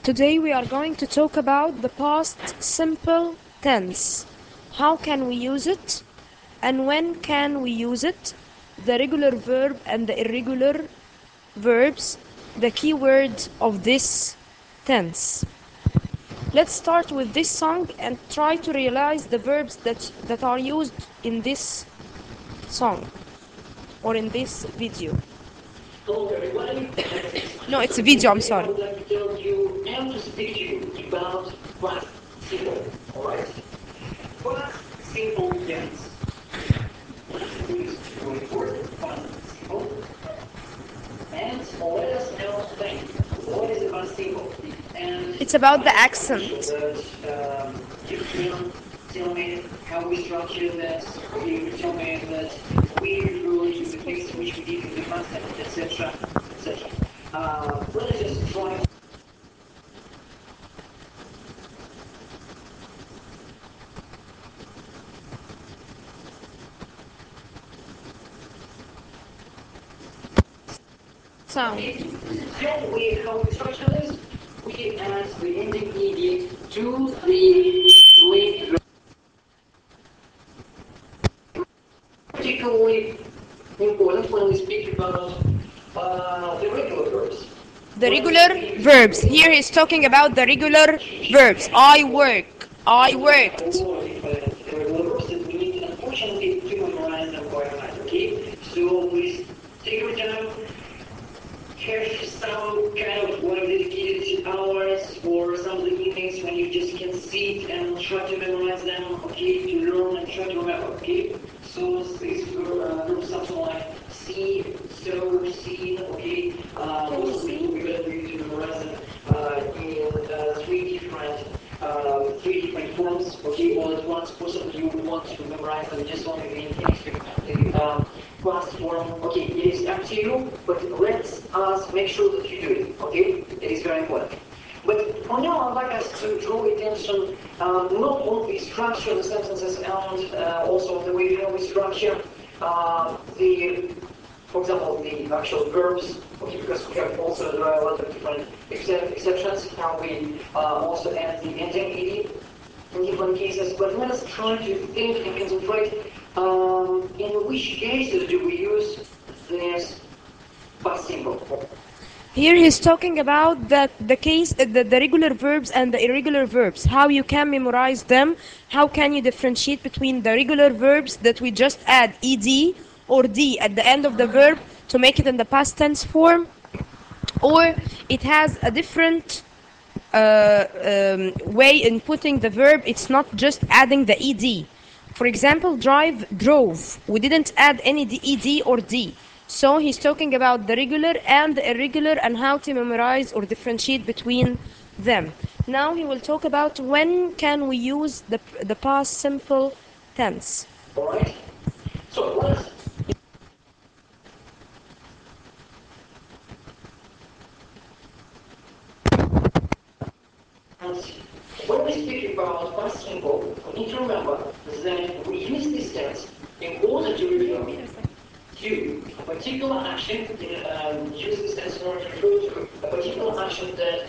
Today we are going to talk about the past simple tense. How can we use it and when can we use it? The regular verb and the irregular verbs, the key words of this tense. Let's start with this song and try to realize the verbs that are used in this song or in this video. Hello everybody. No, it's a video, I'm sorry. I would like to tell you and to speak to you about past simple, alright? Past simple tense. Please going forward, past simple. And let us know then, what is the past simple? And It's about the accent. You can tell me how we structure that, you can tell me that we refer to the things which we did in the past, etc. etc. Let us just try. Sound. So how we structure this? We add the ending ed to the main verb. Particularly important when we speak about the regular verbs. The regular verbs. Here he's talking about the regular verbs. I work. I worked. Regular verbs that we need, unfortunately, to memorize them quite a lot. Okay? So please take your time. Have some kind of dedicated hours or some evenings when you just can sit and try to memorize them, okay, to learn and try to remember, okay? So this group something like see, so, seen, okay? Also we're going to memorize them in three different forms, okay? All at once, possibly you want to memorize them just only the past form. Okay, it is up to you, but let's make sure that you do it, okay? It is very important. But for now, I'd like us to draw attention not on the structure of the sentences and also the way how we structure for example, the actual verbs, okay, because we have also there are a lot of different exceptions, how we also add the ending ed in different cases. But let us try to think and concentrate in which cases do we use this past simple. Here he's talking about the regular verbs and the irregular verbs. How you can memorize them. How can you differentiate between the regular verbs that we just add ed or d at the end of the verb to make it in the past tense form, or it has a different way in putting the verb. It's not just adding the ed. For example, drive, drove. We didn't add any ed or d. So he's talking about the regular and the irregular and how to memorize or differentiate between them. Now he will talk about when can we use the past simple tense. Alright? So let's when we speak about past simple, we need to remember that we use this tense in order to refer to a particular action, use this tense in order to refer to a particular action that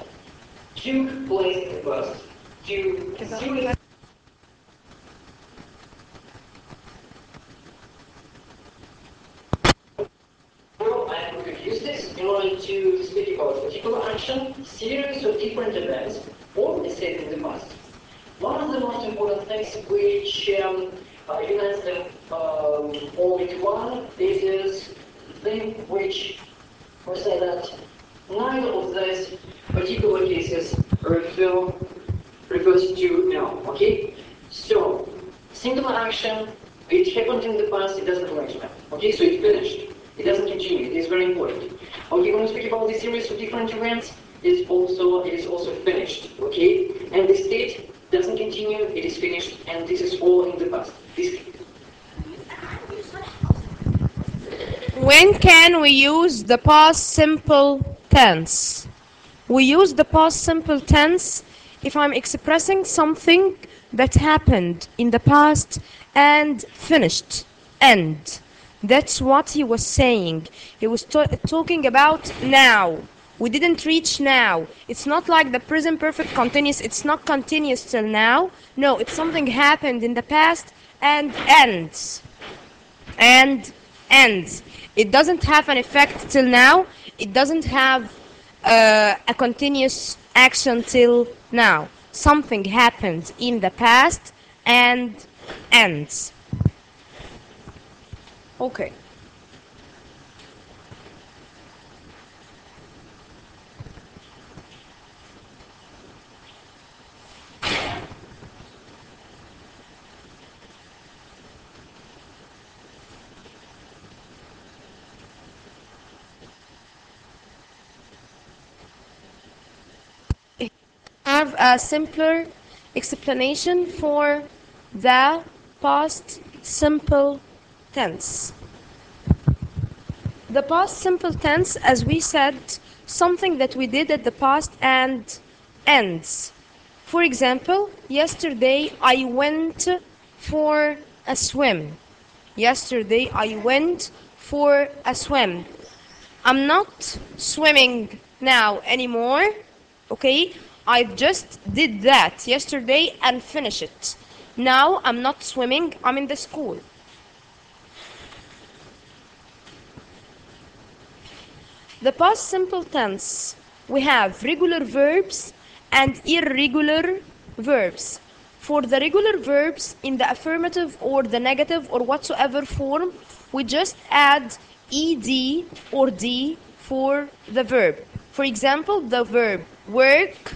took place in the past, to serious. And we could use this in order to speak about a particular action, series of different events, or they said in the past. One of the most important things which unites them all into one is this thing which we say that neither of these particular cases refers to now, okay? So, singular action, it happened in the past, it doesn't relate to now, okay? So it's finished, it doesn't continue, it is very important. Okay, when we speak about the series of different events, it is also finished, okay? And the state doesn't continue, it is finished, and this is all in the past. When can we use the past simple tense? We use the past simple tense if I'm expressing something that happened in the past and finished, end. That's what he was saying. He was talking about now. We didn't reach now. It's not like the present perfect continuous. It's not continuous till now. No, it's something happened in the past and ends. And ends. It doesn't have an effect till now. It doesn't have a continuous action till now. Something happened in the past and ends. Okay. Have a simpler explanation for the past simple tense. The past simple tense, as we said, something that we did at the past and ends. For example, yesterday I went for a swim. Yesterday I went for a swim. I'm not swimming now anymore, okay? I just did that yesterday and finished it. Now I'm not swimming, I'm in the school. The past simple tense, we have regular verbs and irregular verbs. For the regular verbs, in the affirmative or the negative or whatsoever form, we just add ed or d for the verb. For example, the verb work,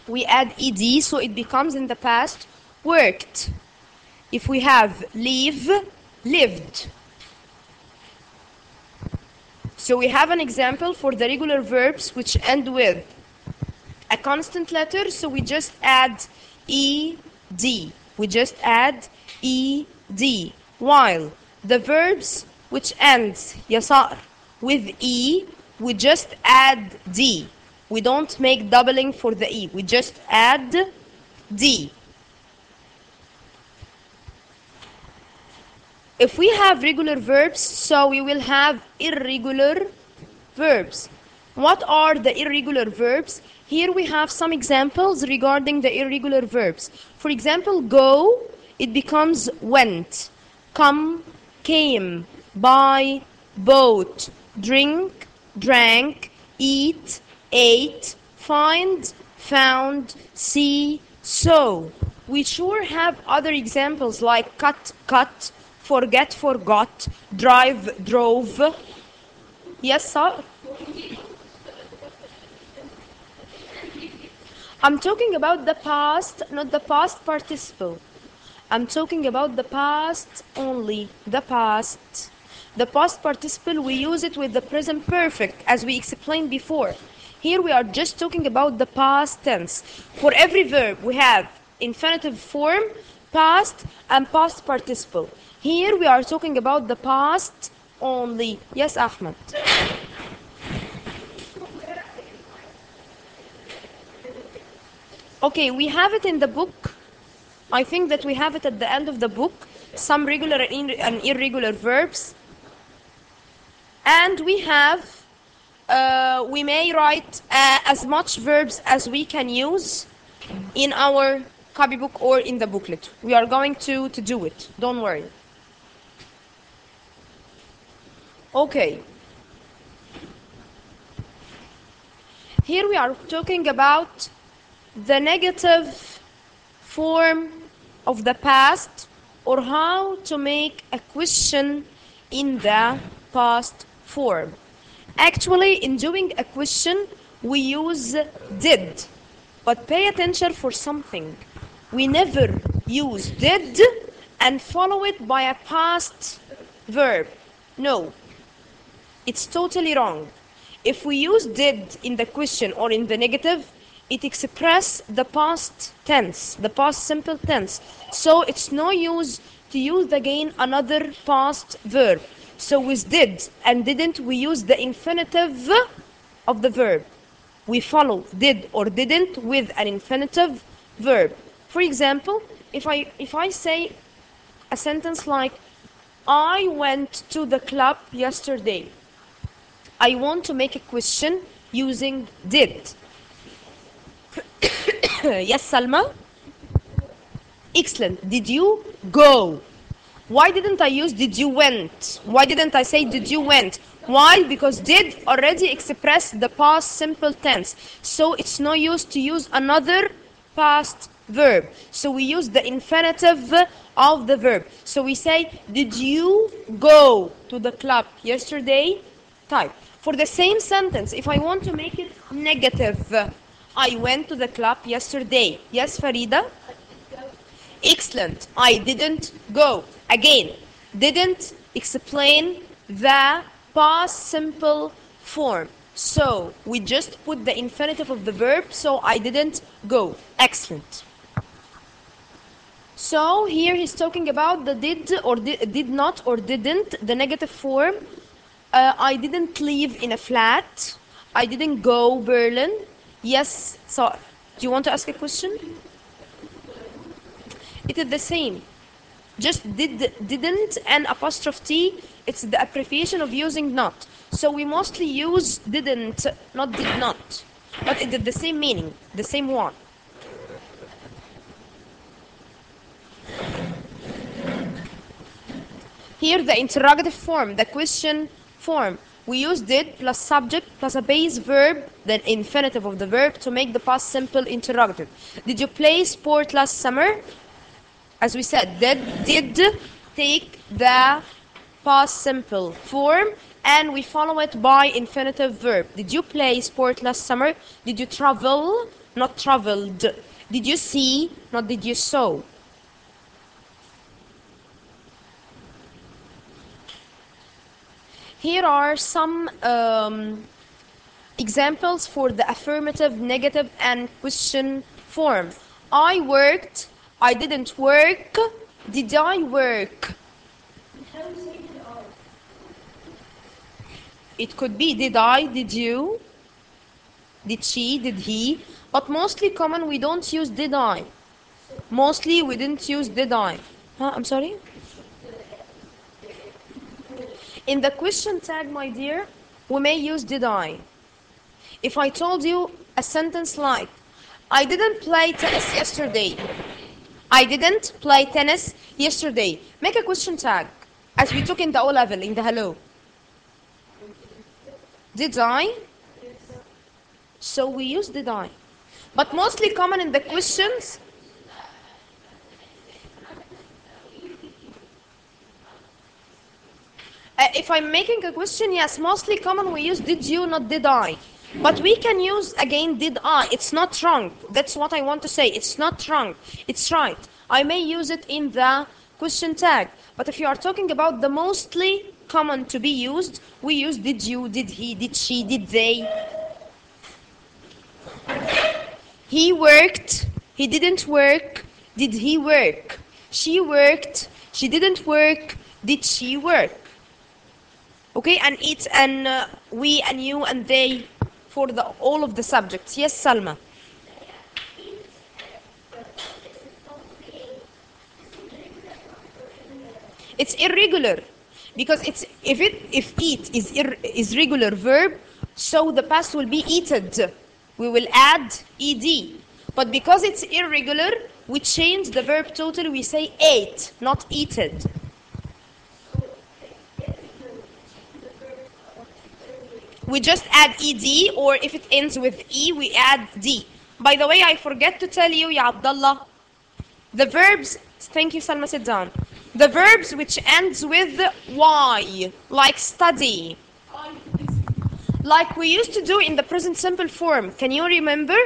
we add ed, so it becomes in the past worked. If we have live, lived. So we have an example for the regular verbs which end with a constant letter, so we just add ed. We just add ed. While the verbs which ends yasar with e, we just add d. We don't make doubling for the e. We just add d. If we have regular verbs, so we will have irregular verbs. What are the irregular verbs? Here we have some examples regarding the irregular verbs. For example, go, it becomes went. Come, came. Buy, bought. Drink, drank. Eat, ate. Find, found. See, saw. We sure have other examples like cut, cut. Forget, forgot. Drive, drove. Yes, sir? I'm talking about the past, not the past participle. I'm talking about the past only, the past. The past participle, we use it with the present perfect, as we explained before. Here we are just talking about the past tense. For every verb, we have infinitive form, past, and past participle. Here we are talking about the past only. Yes, Ahmed? Okay, we have it in the book. I think that we have it at the end of the book. Some regular and irregular verbs. And we have, we may write as much verbs as we can use in our copybook or in the booklet. We are going to do it. Don't worry. Okay. Here we are talking about the negative form of the past, or how to make a question in the past form. Actually, in doing a question, we use did. But pay attention for something. We never use did and follow it by a past verb. No. It's totally wrong. If we use did in the question or in the negative, it expresses the past tense, the past simple tense. So it's no use to use again another past verb. So with did and didn't, we use the infinitive of the verb. We follow did or didn't with an infinitive verb. For example, if I say a sentence like, I went to the club yesterday. I want to make a question using did. Yes, Salma? Excellent. Did you go? Why didn't I use did you went? Why didn't I say did you went? Why? Because did already express the past simple tense. So it's no use to use another past verb. So we use the infinitive of the verb. So we say, did you go to the club yesterday? Type. For the same sentence, if I want to make it negative, I went to the club yesterday. Yes, Farida? Excellent. I didn't go. Again, didn't explain the past simple form. So we just put the infinitive of the verb, so I didn't go. Excellent. So here he's talking about the did or did not or didn't, the negative form. I didn't live in a flat. I didn't go Berlin. Yes. So do you want to ask a question? It is the same. Just didn't and apostrophe T, it's the abbreviation of using not. So we mostly use didn't, not did not. But it is the same meaning, the same one. Here the interrogative form, the question form. We use did plus subject plus a base verb, then infinitive of the verb to make the past simple interrogative. Did you play sport last summer? As we said, did take the past simple form and we follow it by infinitive verb. Did you play sport last summer? Did you travel? Not traveled. Did you see? Not did you saw. Here are some examples for the affirmative, negative, and question form. I worked. I didn't work. Did I work? It could be did I, did you, did she, did he. But mostly common we don't use did I. Mostly we didn't use did I. I'm sorry? In the question tag, my dear, we may use did I. If I told you a sentence like, I didn't play tennis yesterday. I didn't play tennis yesterday. Make a question tag, as we took in the O level, in the hello. Did I? So we use did I. But mostly common in the questions. If I'm making a question, yes, mostly common we use did you, not did I. But we can use, again, did I. It's not wrong. That's what I want to say. It's not wrong. It's right. I may use it in the question tag. But if you are talking about the mostly common to be used, we use did you, did he, did she, did they. He worked. He didn't work. Did he work? She worked. She didn't work. Did she work? Okay, and it and we and you and they for the all of the subjects. Yes, Salma. It's irregular because it's if eat is regular verb, so the past will be eated. We will add ed. But because it's irregular, we change the verb total. We say ate, not eated. We just add ed, or if it ends with e, we add d. By the way, I forget to tell you, Ya Abdullah, the verbs, thank you Salma, sit down. The verbs which ends with y, like study, like we used to do in the present simple form. Can you remember?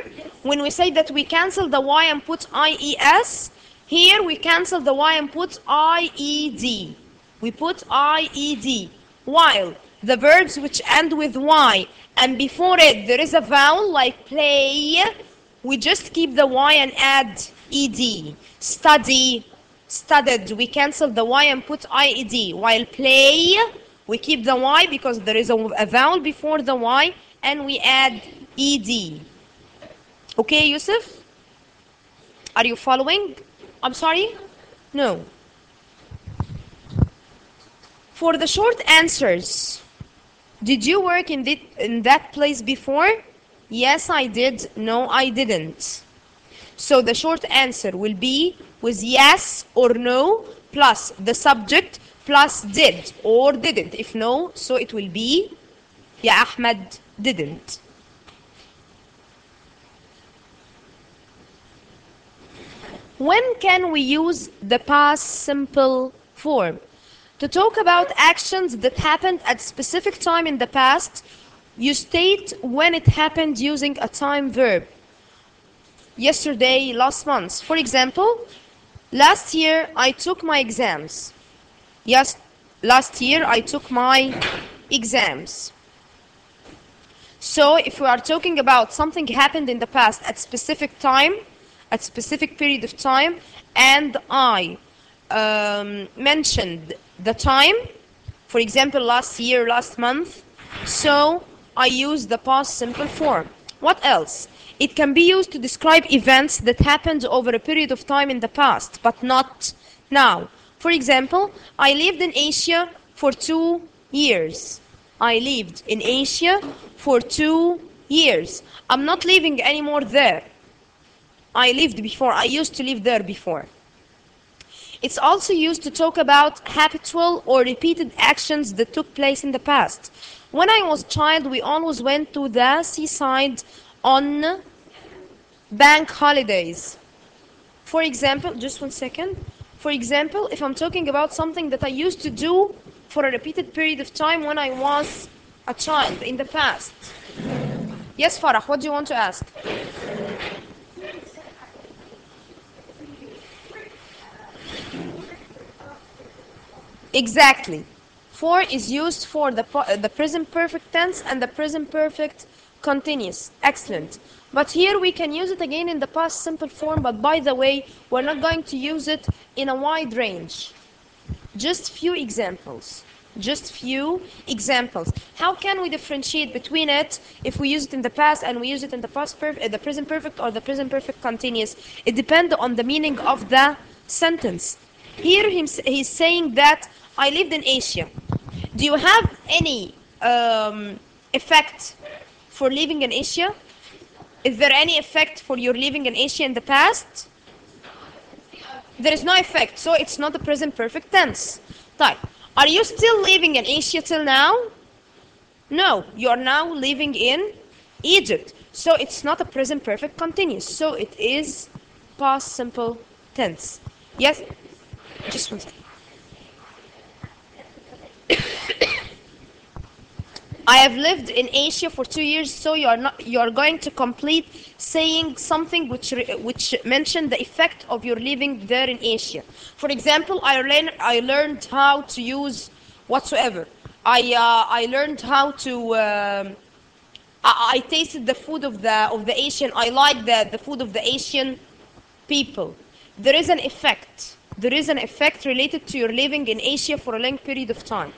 When we say that we cancel the y and put ies, here we cancel the y and put ied. We put ied. While the verbs which end with y and before it there is a vowel like play, we just keep the y and add ed. Study, studied, we cancel the y and put ied. While play, we keep the y because there is a vowel before the y and we add ed. Okay, Yusuf? Are you following? I'm sorry? No. For the short answers, Did you work in that place before? Yes, I did. No, I didn't. So the short answer will be with yes or no plus the subject plus did or didn't. If no, so it will be Ya Ahmed didn't. When can we use the past simple form? To talk about actions that happened at specific time in the past, you state when it happened using a time verb. Yesterday, last month. For example, last year I took my exams. Yes, last year I took my exams. So if we are talking about something happened in the past at specific time, at specific period of time, and I mentioned the time, for example, last year, last month, so I use the past simple form. What else? It can be used to describe events that happened over a period of time in the past, but not now. For example, I lived in Asia for 2 years. I lived in Asia for 2 years. I'm not living anymore there. I lived before. I used to live there before. It's also used to talk about habitual or repeated actions that took place in the past. When I was a child, we always went to the seaside on bank holidays. For example, just 1 second. For example, if I'm talking about something that I used to do for a repeated period of time when I was a child in the past. Yes, Farah, what do you want to ask? Exactly. For is used for the present perfect tense and the present perfect continuous. Excellent. But here we can use it again in the past simple form, but by the way, we're not going to use it in a wide range. Just few examples. Just few examples. How can we differentiate between it if we use it in the past and we use it in the the present perfect or the present perfect continuous? It depends on the meaning of the sentence. Here he's saying that I lived in Asia. Do you have any effect for living in Asia? Is there any effect for your living in Asia in the past? There is no effect, so it's not the present perfect tense. Type. Are you still living in Asia till now? No, you are now living in Egypt. So it's not a present perfect continuous. So it is past simple tense. Yes? Just 1 second. I have lived in Asia for 2 years, so you are going to complete saying something which mentioned the effect of your living there in Asia. For example, I learned how to use whatsoever. I learned how to I tasted the food of the Asian. I like the food of the Asian people. There is an effect. There is an effect related to your living in Asia for a long period of time.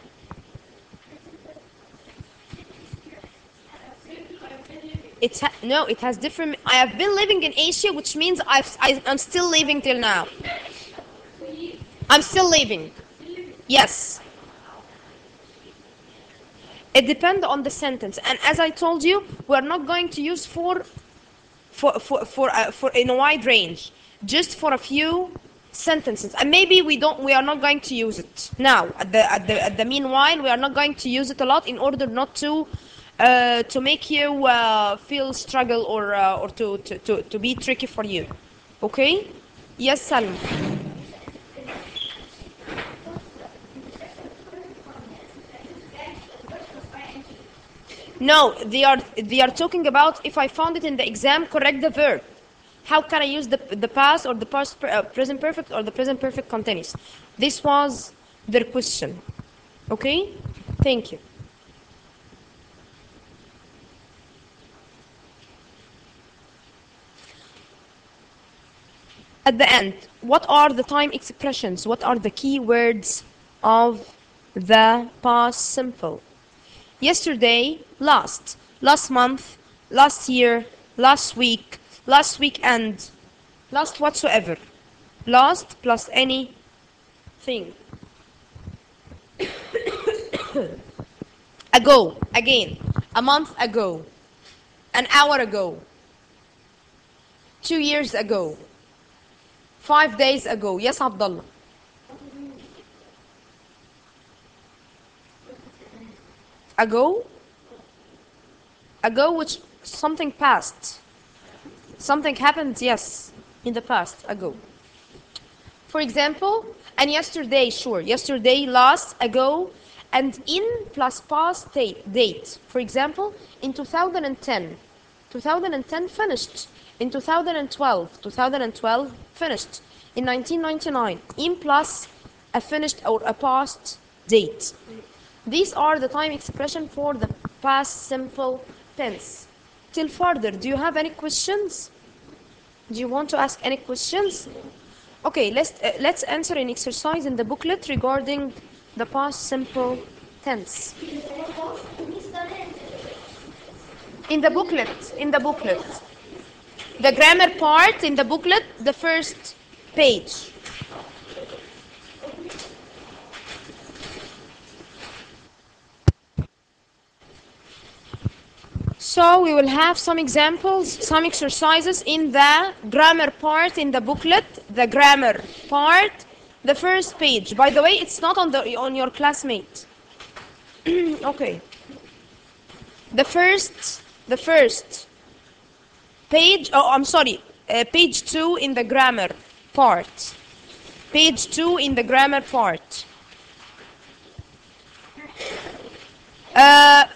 No, it has different. I have been living in Asia, which means I'm still living till now. I'm still living. Yes. It depends on the sentence, and as I told you, we are not going to use for in a wide range, just for a few sentences, and maybe we are not going to use it now. At the meanwhile, we are not going to use it a lot in order not to make you feel struggle or to be tricky for you. Okay? Yes, Salim. No, they are talking about if I found it in the exam, correct the verb. How can I use the past or the past present perfect or the present perfect continuous? This was their question. Okay? Thank you. At the end, what are the time expressions? What are the key words of the past simple? Yesterday, last month, last year, last week, last weekend, last whatsoever. Last plus anything. Ago, again. A month ago. An hour ago. 2 years ago. 5 days ago. Yes, Abdullah. Ago? Ago, which something passed. Something happened, yes, in the past, ago. For example, and yesterday, sure. Yesterday, last, ago, and in plus past date. For example, in 2010. 2010 finished. In 2012 finished. In 1999, in plus a finished or a past date. These are the time expression for the past simple tense. Till further, do you have any questions? Do you want to ask any questions? Okay, let's answer an exercise in the booklet regarding the past simple tense. In the booklet. The grammar part in the booklet, the first page. So we will have some examples, some exercises in the grammar part in the booklet, the grammar part, the first page. By the way, it's not on your classmate. Okay. The first page, page 2 in the grammar part. Page 2 in the grammar part.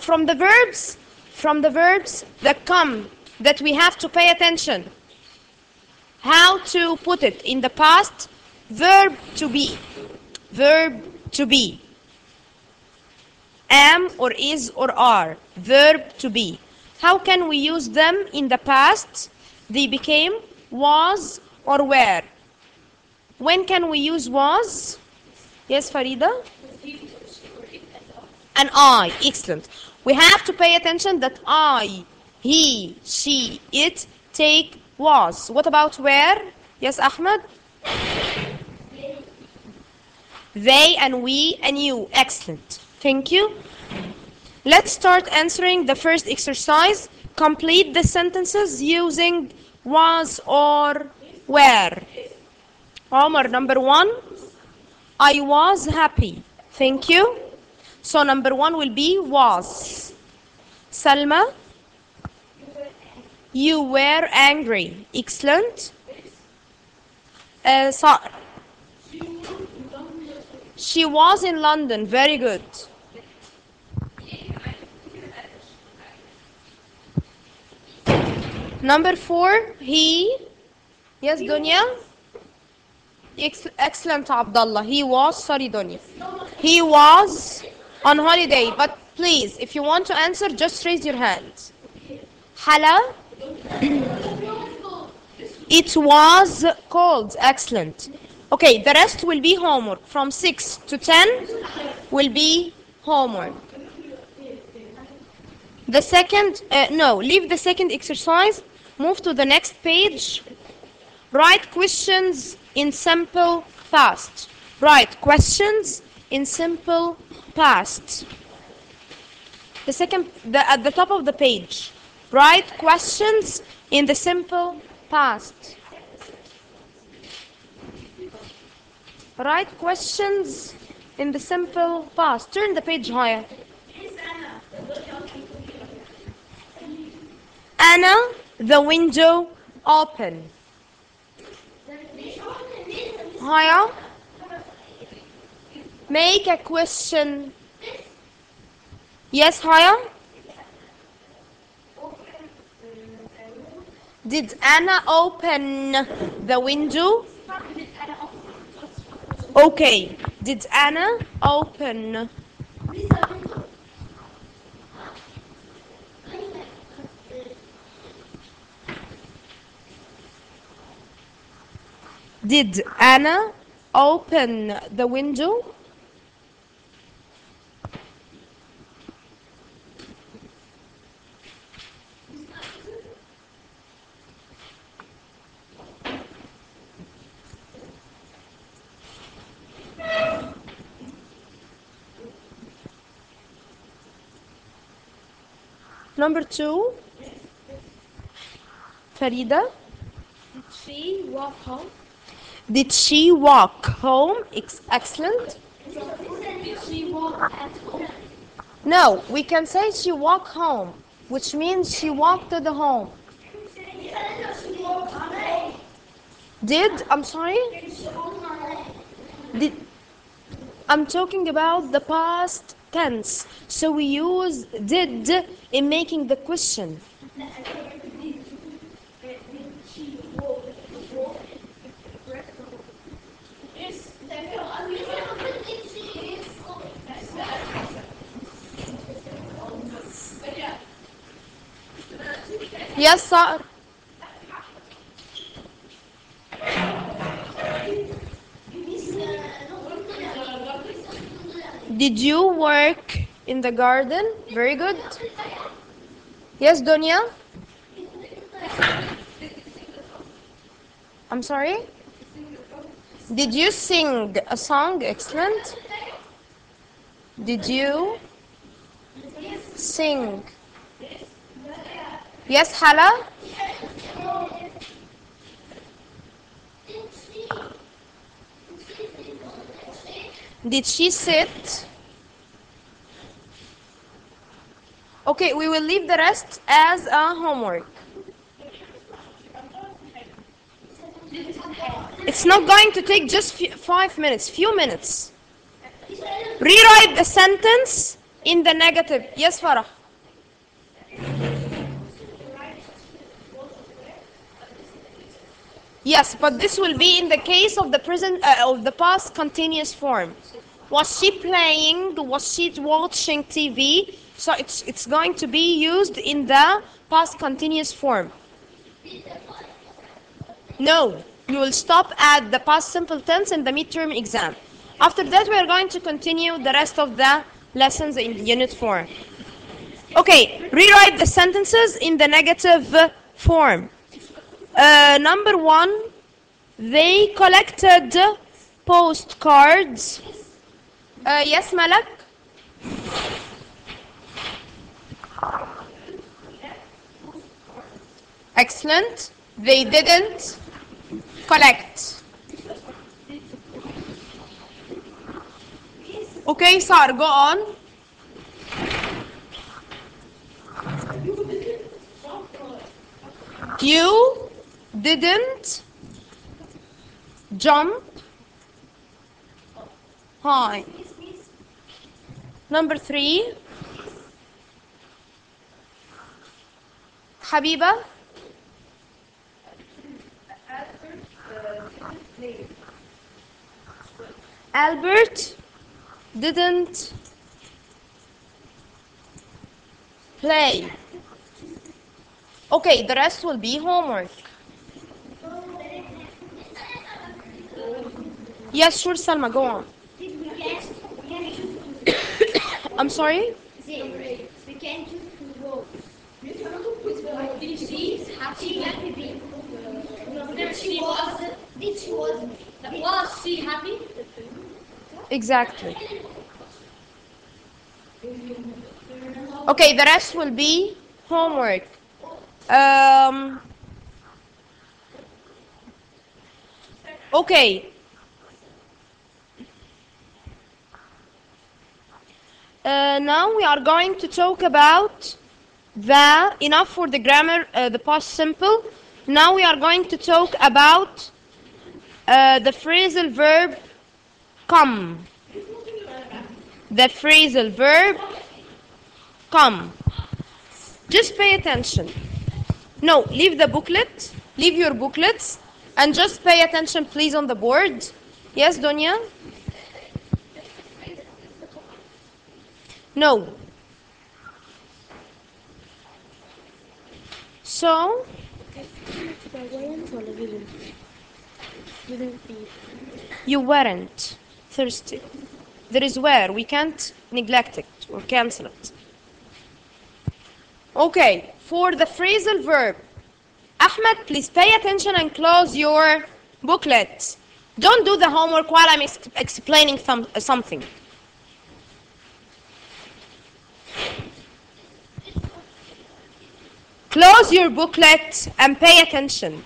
From the verbs that come, that we have to pay attention. How to put it in the past? Verb to be. Verb to be. Am or is or are. Verb to be. How can we use them in the past? They became was or were. When can we use was? Yes, Farida? And I. Excellent. We have to pay attention that I, he, she, it, take, was. What about where? Yes, Ahmed? They and we and you. Excellent. Thank you. Let's start answering the first exercise. Complete the sentences using was or were. Omar, number 1. I was happy. Thank you. So number 1 will be was. Salma, you were angry. Excellent. Sa'ar, she was in London. Very good. Number 4, he. Yes, Dunya? Excellent, Abdullah. He was, sorry, Dunya. He was on holiday, but please, if you want to answer, just raise your hand. Hala? It was cold. Excellent. Okay, the rest will be homework. From 6 to 10 will be homework. The second, leave the second exercise. Move to the next page. Write questions in simple past. Write questions in simple past. At the top of the page. Write questions in the simple past. Write questions in the simple past. Turn the page higher. Anna, the window open. Higher. Make a question. Yes, higher. Did Anna open the window? Okay. Did Anna open? Did Anna open the window? Number 2, Farida. She walk home. Did she walk home? Excellent. Did she walk at home? No, we can say she walked home, which means she walked to the home. Did? I'm sorry? Did? I'm talking about the past tense. So we use did in making the question. Yes, sir. Did you work in the garden? Very good. Yes, Dunya? I'm sorry? Did you sing a song? Excellent. Did you sing? Yes, Hala? Did she sit? Okay, we will leave the rest as a homework. It's not going to take just 5 minutes, few minutes. Rewrite the sentence in the negative. Yes, Farah. Yes, but this will be in the case of the present of the past continuous form. Was she playing? Was she watching TV? So it's going to be used in the past continuous form. No, you will stop at the past simple tense in the midterm exam. After that, we are going to continue the rest of the lessons in Unit 4. Okay, rewrite the sentences in the negative form. Number 1, they collected postcards. Yes, Malak? Excellent. They didn't collect. Okay, Sar, go on. You didn't jump high. Number 3, Habiba. Albert didn't play. Okay, the rest will be homework. Yes, sure, Salma, go on. I'm sorry? We can choose to go. Did she happy? Was she happy? Exactly. Okay, the rest will be homework. Okay. Now we are going to talk about enough for the grammar, the past simple. Now we are going to talk about the phrasal verb come. The phrasal verb come. Just pay attention. No, leave the booklet. Leave your booklets and just pay attention, please, on the board. Yes, Donya? No. So, you weren't thirsty. There is where. We can't neglect it or cancel it. Okay, for the phrasal verb, Ahmed, please pay attention and close your booklet. Don't do the homework while I'm explaining something. Close your booklet and pay attention.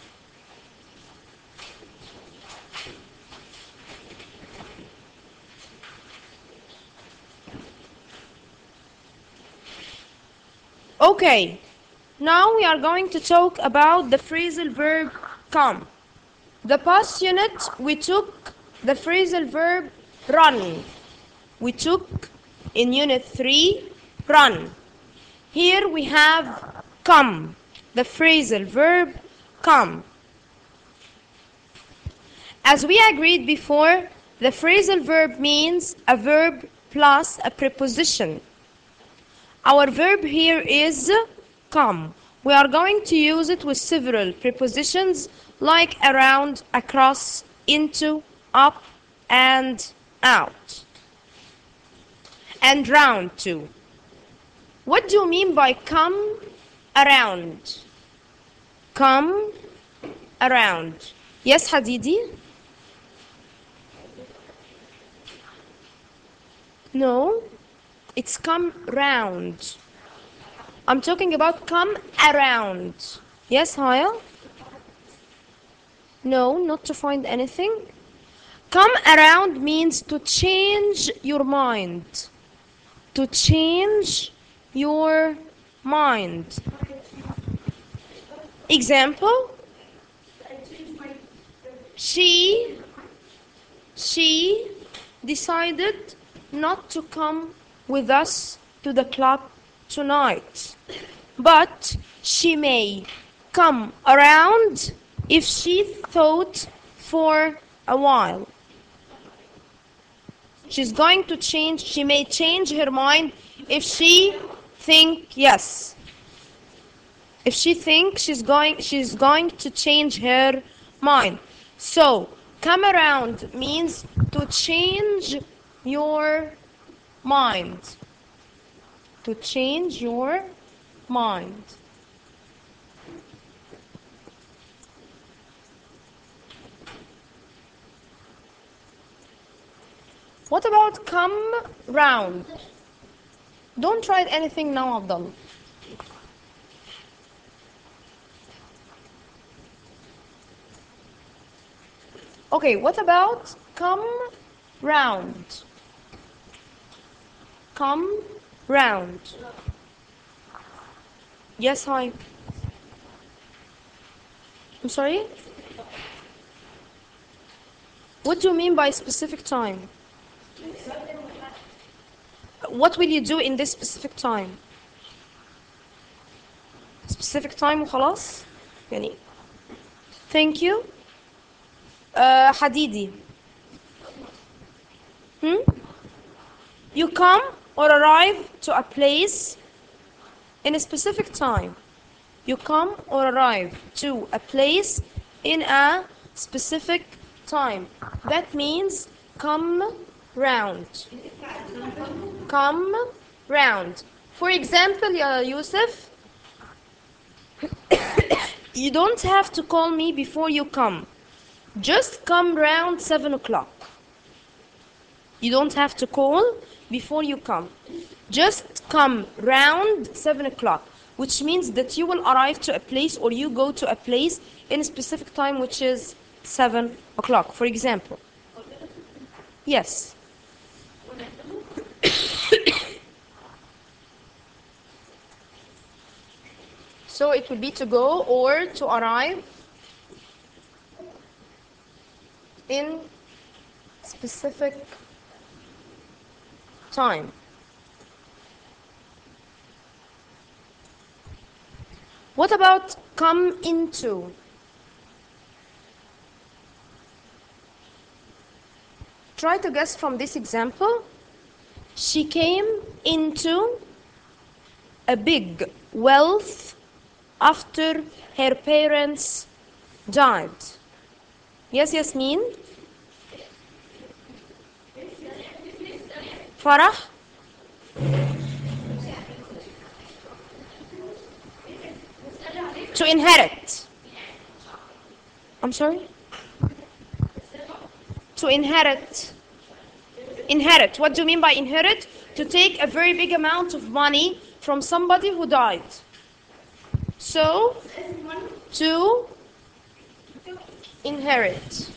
Okay, now we are going to talk about the phrasal verb come. The past unit, we took the phrasal verb run. We took in unit 3, run. Here we have come, the phrasal verb come. As we agreed before, the phrasal verb means a verb plus a preposition. Our verb here is come. We are going to use it with several prepositions like around, across, into, up, and out. And round too. What do you mean by come around? Come around. Yes, Hadidi? No, it's come round. I'm talking about come around. Yes, Haya? No, not to find anything. Come around means to change your mind. To change your mind. Example? She decided not to come with us to the club tonight, but she may come around if she thought for a while. She's going to change, she may change her mind if she think yes. If she thinks she's going to change her mind. So, come around means to change your mind. To change your mind. What about come round? Don't try anything now, Abdullah. Okay, what about come round? Come round. Yes, hi. I'm sorry? What do you mean by specific time? What will you do in this specific time? Specific time وخلاص؟ يعني. Thank you. Hadidi. You come or arrive to a place in a specific time. You come or arrive to a place in a specific time. That means come round. Come round. For example, Yusuf, you don't have to call me before you come. Just come round 7 o'clock. You don't have to call before you come. Just come round 7 o'clock, which means that you will arrive to a place or you go to a place in a specific time, which is 7 o'clock, for example. Yes. So it will be to go or to arrive in specific time. What about come into? Try to guess from this example. She came into a big wealth after her parents died. Yes, Yasmin? Farah? To inherit. I'm sorry? To inherit. Inherit. What do you mean by inherit? To take a very big amount of money from somebody who died. So, to inherit.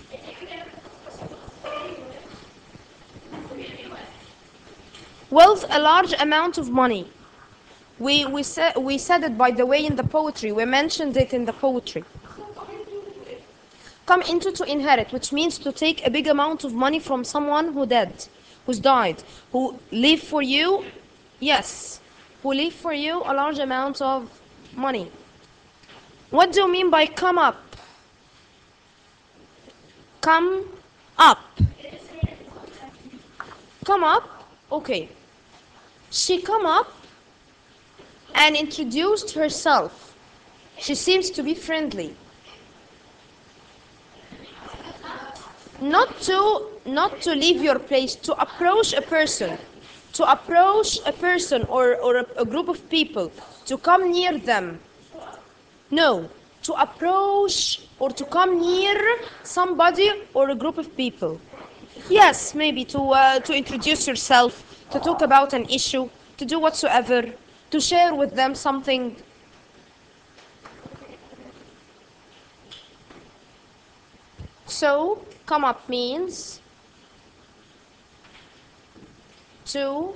Wealth, a large amount of money. We said it, by the way, in the poetry. We mentioned it in the poetry. Come into, to inherit, which means to take a big amount of money from someone who's died, who leave for you, yes, who leave for you a large amount of money. What do you mean by come up? Come up. Come up, okay. She come up and introduced herself. She seems to be friendly. Not to leave your place, to approach a person. To approach a person or a group of people, to come near them. No, to approach or to come near somebody or a group of people. Yes, maybe to introduce yourself, to talk about an issue, to do whatsoever, to share with them something. So, come up means to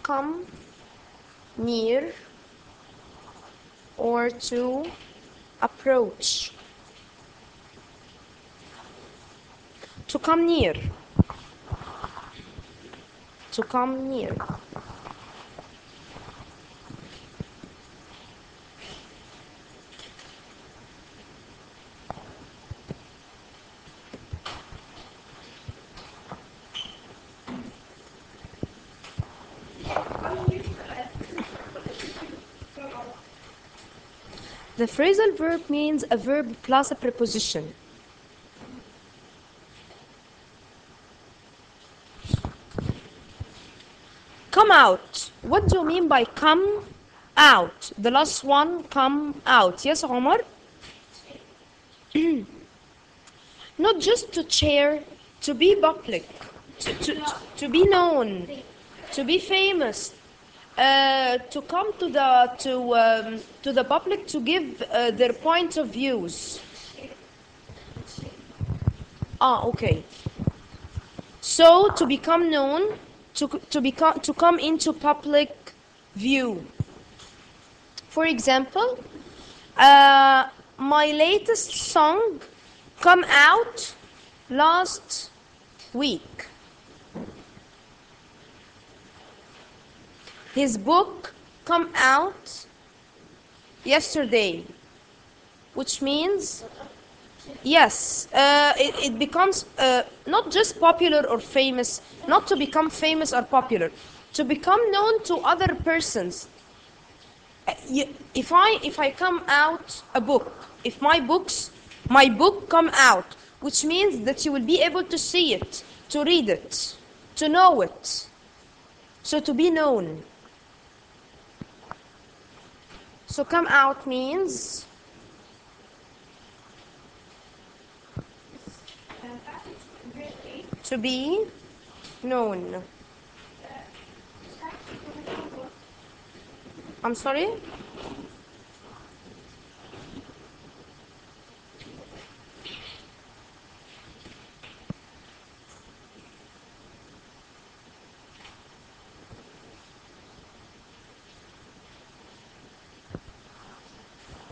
come near or to approach. To come near. To come near. The phrasal verb means a verb plus a preposition. Come out. What do you mean by come out? The last one, come out. Yes, Omar? Not just to share, to be public, to be known, to be famous, to come to the public to give their point of views. Okay. So to become known, to come into public view. For example, my latest song come out last week. His book come out yesterday, which means yes, it becomes not just popular or famous, not to become famous or popular, to become known to other persons. If I come out a book, if my book come out, which means that you will be able to see it, to read it, to know it, so to be known. So come out means to be known. I'm sorry?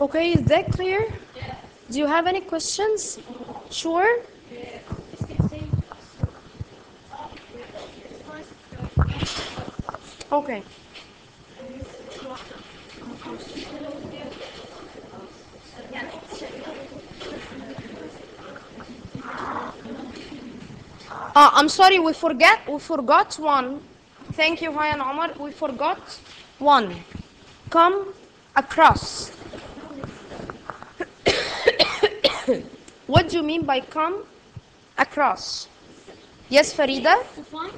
Okay, is that clear? Yeah. Do you have any questions? Sure? Okay. I'm sorry, we forgot one. Thank you, Hayan Omar. We forgot one. Come across. What do you mean by come across? Yes, Farida? To find?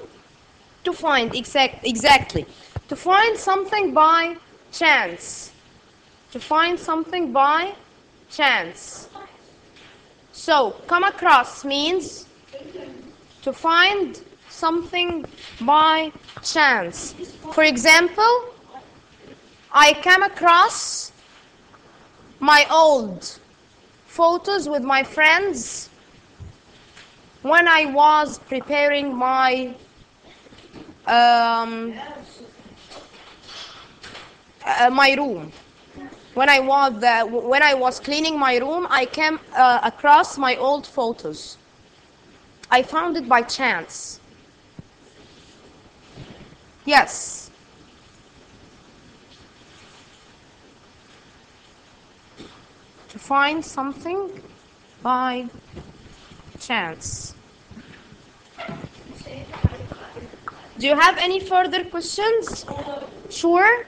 To find, exactly. To find something by chance. To find something by chance. So, come across means to find something by chance. For example, I came across my old photos with my friends when I was preparing my my room. When I was cleaning my room, I came across my old photos. I found it by chance. Yes. To find something by chance. Do you have any further questions? Sure?